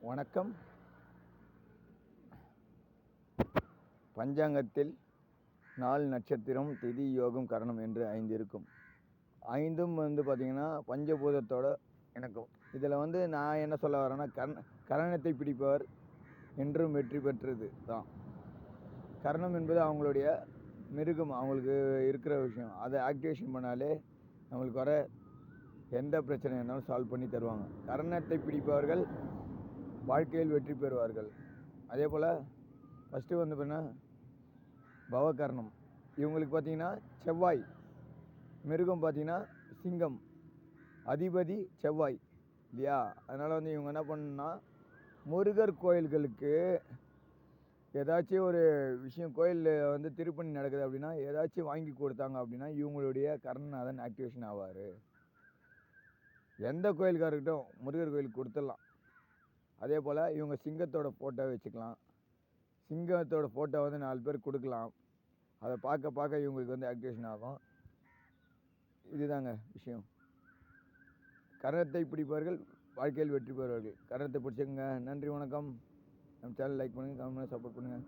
வணக்கம். பஞ்சாங்கத்தில் நாள், நட்சத்திரம், திதி, யோகம், கரணம் என்று 5 இருக்கும். 5ம் பார்த்திங்கன்னா பஞ்சபூதத்தோட இணக்கம். இதில் நான் என்ன சொல்ல வரேன்னா, கரணத்தை பிடிப்பவர் என்றும் வெற்றி பெற்றது தான். கரணம் என்பது அவங்களுடைய மிருகம், அவங்களுக்கு இருக்கிற விஷயம். அதை ஆக்டிவேஷன் பண்ணாலே நம்மளுக்கு வர எந்த பிரச்சனை இருந்தாலும் சால்வ் பண்ணி தருவாங்க. கரணத்தை பிடிப்பவர்கள் வாழ்க்கையில் வெற்றி பெறுவார்கள். அதே போல் ஃபஸ்ட்டு பார்த்தீங்கன்னா பவகரணம். இவங்களுக்கு பார்த்திங்கன்னா செவ்வாய், மிருகம் பார்த்திங்கன்னா சிங்கம், அதிபதி செவ்வாய் இல்லையா? அதனால் இவங்க என்ன பண்ணணுன்னா, முருகர் கோயில்களுக்கு ஏதாச்சும் ஒரு விஷயம் கோயிலில் திருப்பணி நடக்குது அப்படின்னா ஏதாச்சும் வாங்கி கொடுத்தாங்க அப்படின்னா இவங்களுடைய கர்ணநாதன் ஆக்டிவேஷன் ஆவார். எந்த கோயிலுக்காரர்கிட்டும் முருகர் கோயிலுக்கு கொடுத்துடலாம். அதே போல் இவங்க சிங்கத்தோட ஃபோட்டோ வச்சுக்கலாம். சிங்கத்தோட ஃபோட்டோ 4 பேர் கொடுக்கலாம். அதை பார்க்க இவங்களுக்கு ஆக்டிவேஷன் ஆகும். இதுதாங்க விஷயம். கரணத்தை பிடிப்பவர்கள் வாழ்க்கையில் வெற்றி பெறுவார்கள். கரணத்தை பிடிச்சிக்கங்க. நன்றி, வணக்கம். நம்ம சேனல் லைக் பண்ணுங்கள், கமெண்ட் பண்ணுங்கள், சப்போர்ட் பண்ணுங்கள்.